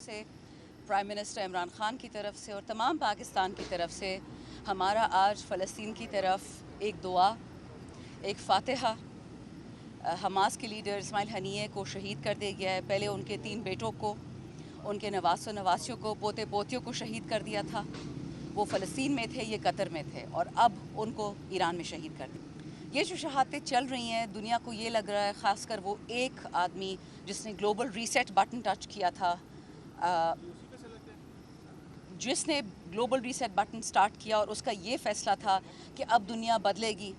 से prime minister Imran Khan की तरफ से और तमाम पाकिस्तान की तरफ से हमारा आज फ़लस्तीन की तरफ एक दुआ, एक फ़ातिहा। हमास के लीडर इस्माइल हनीए को शहीद कर दिया गया है। पहले उनके 3 बेटों को, उनके नवासों नवासियों को, पोते पोतियों को शहीद कर दिया था। वो फ़लस्तीन में थे, ये कतर में थे और अब उनको ईरान में शहीद कर दिया। ये जो शहादतें चल रही हैं, दुनिया को ये लग रहा है, ख़ासकर वो एक आदमी जिसने ग्लोबल रीसेट बटन टच किया था, जिसने ग्लोबल रीसेट बटन स्टार्ट किया और उसका ये फ़ैसला था कि अब दुनिया बदलेगी।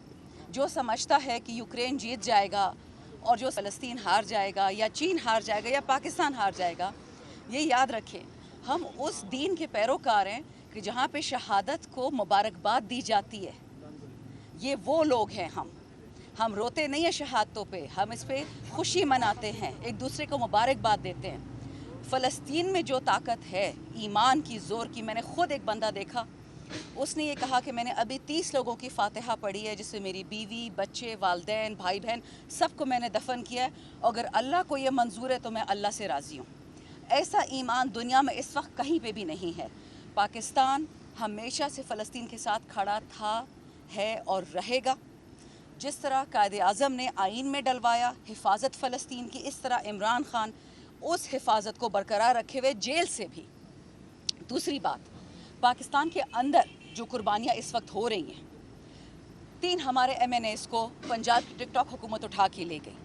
जो समझता है कि यूक्रेन जीत जाएगा और जो फ़लस्तीन हार जाएगा या चीन हार जाएगा या पाकिस्तान हार जाएगा, ये याद रखें, हम उस दीन के पैरोकार हैं कि जहाँ पे शहादत को मुबारकबाद दी जाती है। ये वो लोग हैं। हम रोते नहीं हैं शहादतों पे, हम इस पे खुशी मनाते हैं, एक दूसरे को मुबारकबाद देते हैं। फ़लस्तीन में जो ताकत है ईमान की, ज़ोर की, मैंने ख़ुद एक बंदा देखा, उसने ये कहा कि मैंने अभी 30 लोगों की फ़ातिहा पढ़ी है, जिसमें मेरी बीवी, बच्चे, वालदैन, भाई बहन सबको मैंने दफन किया है। अगर अल्लाह को ये मंजूर है तो मैं अल्लाह से राज़ी हूँ। ऐसा ईमान दुनिया में इस वक्त कहीं पे भी नहीं है। पाकिस्तान हमेशा से फ़लस्तीन के साथ खड़ा था, है और रहेगा। जिस तरह कायद-ए-आज़म ने आइन में डलवाया हिफाजत फ़लस्तीन की, इस तरह इमरान ख़ान उस हिफाजत को बरकरार रखे हुए जेल से भी। दूसरी बात, पाकिस्तान के अंदर जो कुर्बानियाँ इस वक्त हो रही हैं, 3 हमारे MNAs को पंजाब की टिकटॉक हुकूमत उठा के ले गई,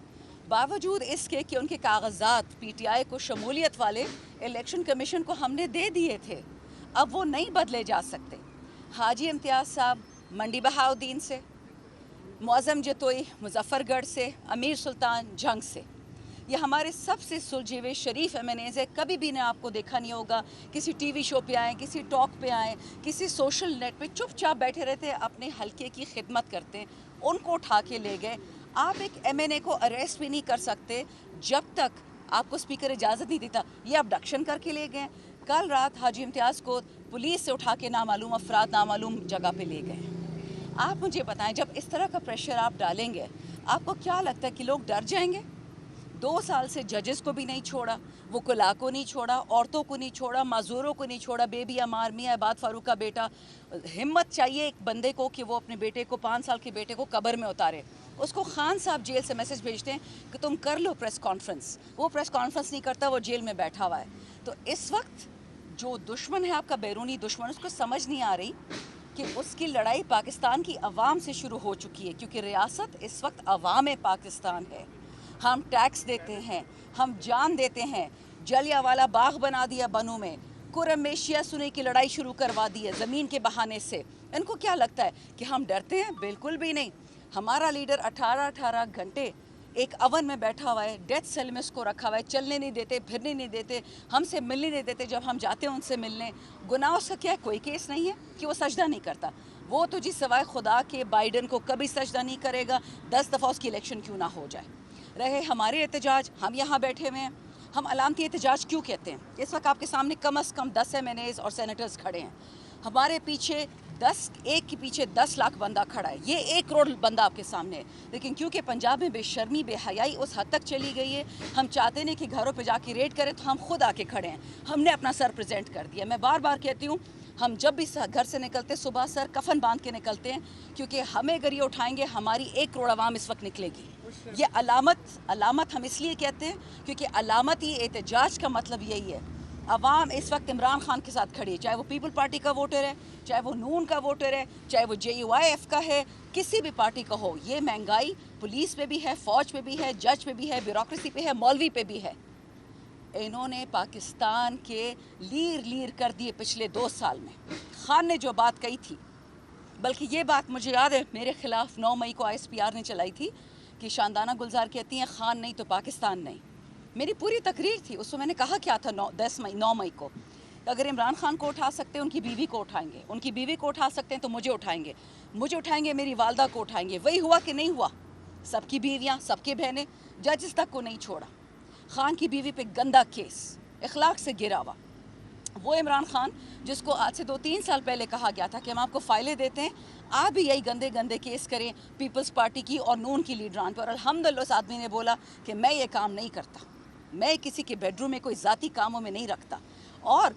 बावजूद इसके कि उनके कागजात PTI को शमूलियत वाले इलेक्शन कमीशन को हमने दे दिए थे। अब वो नहीं बदले जा सकते। हाजी इम्तियाज़ साहब मंडी बहाउद्दीन से, मौज़म जतोई मुजफ्फरगढ़ से, अमीर सुल्तान जंग से, ये हमारे सबसे सुलझे हुए शरीफ MNAs है। कभी भी ने आपको देखा नहीं होगा किसी TV शो पे आए, किसी टॉक पे आए, किसी सोशल नेट पे चुपचाप बैठे रहते हैं, अपने हलके की खिदमत करते हैं। उनको उठा के ले गए। आप एक MNA को अरेस्ट भी नहीं कर सकते जब तक आपको स्पीकर इजाज़त नहीं देता। ये अबडक्शन करके ले गए। कल रात हाजी इम्तियाज़ को पुलिस से उठा के नामालूम अफराद नामालूम जगह पे ले गए। आप मुझे बताएं, जब इस तरह का प्रेशर आप डालेंगे, आपको क्या लगता है कि लोग डर जाएंगे? 2 साल से जजेस को भी नहीं छोड़ा, वकुला को नहीं छोड़ा, औरतों को नहीं छोड़ा, माजूरों को नहीं छोड़ा, बेबी अमार, मियां इबाद फारूक का बेटा। हिम्मत चाहिए एक बंदे को कि वो अपने बेटे को, 5 साल के बेटे को कब्र में उतारे। उसको खान साहब जेल से मैसेज भेजते हैं कि तुम कर लो प्रेस कॉन्फ्रेंस। वो प्रेस कॉन्फ्रेंस नहीं करता, वो जेल में बैठा हुआ है। तो इस वक्त जो दुश्मन है आपका, बैरूनी दुश्मन, उसको समझ नहीं आ रही कि उसकी लड़ाई पाकिस्तान की अवाम से शुरू हो चुकी है, क्योंकि रियासत इस वक्त अवाम पाकिस्तान है। हम टैक्स देते हैं, हम जान देते हैं। जलियांवाला बाग बना दिया बनू में, कुरम में शिया सुन्नी की लड़ाई शुरू करवा दी है ज़मीन के बहाने से। इनको क्या लगता है कि हम डरते हैं? बिल्कुल भी नहीं। हमारा लीडर 18-18 घंटे एक अवन में बैठा हुआ है, डेथ सेल में उसको रखा हुआ है, चलने नहीं देते, फिरने नहीं देते, हमसे मिलने नहीं देते। जब हम जाते हैं उनसे मिलने, गुनाह उसका क्या है? कोई केस नहीं है कि वो सजदा नहीं करता। वो तो जी सिवाय खुदा के बाइडन को कभी सजदा नहीं करेगा, 10 दफ़ा उसकी इलेक्शन क्यों ना हो जाए। रहे हमारे एहतजाज, हम यहाँ बैठे हुए हैं। हम अलामती एहतजाज क्यों कहते हैं? इस वक्त आपके सामने कम से कम 10 MNAs और सेनेटर्स खड़े हैं। हमारे पीछे 10, एक के पीछे 10 लाख बंदा खड़ा है। ये 1 करोड़ बंदा आपके सामने है। लेकिन क्योंकि पंजाब में बेशर्मी, बेहयाई उस हद तक चली गई है, हम चाहते नहीं कि घरों पे जाके रेड करें, तो हम खुद आके खड़े हैं। हमने अपना सर प्रेजेंट कर दिया। मैं बार बार कहती हूँ, हम जब भी घर से निकलते सुबह सर कफन बांध के निकलते हैं, क्योंकि हमें अगर ये उठाएंगे, हमारी 1 करोड़ आवाम इस वक्त निकलेगी। ये अलामत हम इसलिए कहते हैं क्योंकि अलामत ही एहतजाज का मतलब यही है। अवाम इस वक्त इमरान खान के साथ खड़ी है, चाहे वो पीपल पार्टी का वोटर है, चाहे वो नून का वोटर है, चाहे वो JUIF का है, किसी भी पार्टी का हो। ये महंगाई पुलिस पे भी है, फ़ौज पे भी है, जज पे भी है, ब्यूरोक्रेसी पे है, मौलवी पे भी है। इन्होंने पाकिस्तान के लीर कर दिए पिछले 2 साल में। खान ने जो बात कही थी, बल्कि ये बात मुझे याद है मेरे खिलाफ 9 मई को ISPR ने चलाई थी कि शानदाना गुलजार कहती हैं खान नहीं तो पाकिस्तान नहीं। मेरी पूरी तकरीर थी, उसमें मैंने कहा क्या था 9 मई को, अगर इमरान खान को उठा सकते हैं उनकी बीवी को उठाएंगे, उनकी बीवी को उठा सकते हैं तो मुझे उठाएंगे, मेरी वालदा को उठाएंगे। वही हुआ कि नहीं हुआ? सबकी बीवियाँ, सबकी बहनें, जजेस तक को नहीं छोड़ा। खान की बीवी पे गंदा केस, इखलाक से गिरा हुआ। वो इमरान खान जिसको आज से 2-3 साल पहले कहा गया था कि हम आपको फाइलें देते हैं, आप भी यही गंदे गंदे केस करें पीपल्स पार्टी की और नून की लीडरान पर। अल्हम्दुलिल्लाह उस आदमी ने बोला कि मैं ये काम नहीं करता। मैं किसी के बेडरूम में कोई ज़ाती कामों में नहीं रखता। और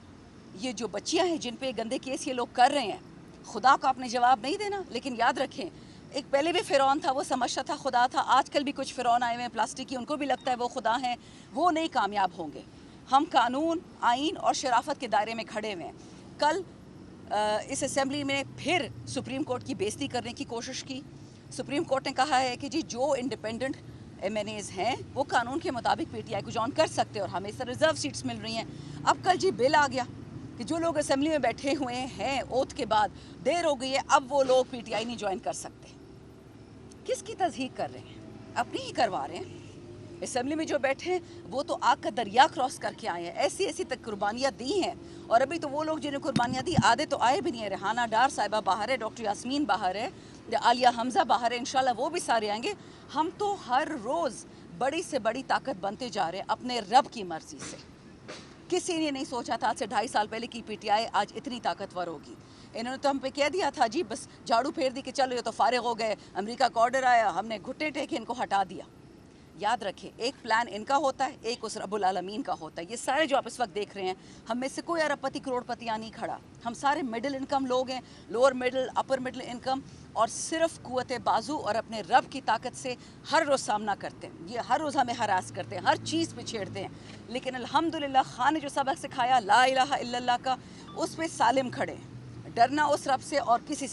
ये जो बच्चियां हैं जिन पे गंदे केस ये लोग कर रहे हैं, खुदा को आपने जवाब नहीं देना। लेकिन याद रखें, एक पहले भी फ़िरौन था, वो समझता था खुदा था। आजकल भी कुछ फ़िरौन आए हुए हैं प्लास्टिक की, उनको भी लगता है वो खुदा हैं, वो नहीं कामयाब होंगे। हम कानून, आइन और शराफत के दायरे में खड़े हुए हैं। कल इस असेंबली में फिर सुप्रीम कोर्ट की बेइज्जती करने की कोशिश की। सुप्रीम कोर्ट ने कहा है कि जी जो इंडिपेंडेंट MNAs हैं वो कानून के मुताबिक PTI को ज्वाइन कर सकते हैं और हमें इस रिजर्व सीट्स मिल रही हैं। अब कल जी बिल आ गया कि जो लोग असेंबली में बैठे हुए हैं ओथ के बाद, देर हो गई है, अब वो लोग PTI नहीं ज्वाइन कर सकते। किसकी तस्दीक कर रहे हैं? अपनी ही करवा रहे हैं। असेंबली में जो बैठे हैं वो तो आग का दरिया क्रॉस करके आए हैं, ऐसी ऐसी तक कुर्बानियाँ दी हैं। और अभी तो वो लोग जिन्हें कुर्बानियाँ दी आधे तो आए भी नहीं है। रेहाना डार साहिबा बाहर है, डॉक्टर यास्मीन बाहर है, आलिया हमजा बाहर है, इंशाल्लाह वो भी सारे आएंगे। हम तो हर रोज़ बड़ी से बड़ी ताकत बनते जा रहे हैं अपने रब की मर्जी से। किसी ने नहीं सोचा था आज से 2.5 साल पहले की PTI आज इतनी ताकतवर होगी। इन्होंने तो हम पे कह दिया था जी, बस झाड़ू फेर दी कि चलो ये तो फारिग हो गए, अमेरिका का ऑर्डर आया, हमने घुट्टे टेके इनको हटा दिया। याद रखें, एक प्लान इनका होता है, एक उस रब्बुल आलमीन का होता है। ये सारे जो आप इस वक्त देख रहे हैं, हम में से कोई अरबपति करोड़पति यहाँ नहीं खड़ा। हम सारे मिडिल इनकम लोग हैं, lower middle, upper middle income, और सिर्फ कुव्वत बाजू और अपने रब की ताकत से हर रोज़ सामना करते हैं। ये हर रोज़ हमें हरास करते हैं, हर चीज़ पे छेड़ते हैं, लेकिन अल्हम्दुलिल्लाह खान ने जो सबक सिखाया ला इलाहा इल्लल्लाह का, उस पर सालिम खड़े। डरना उस रब से और किसी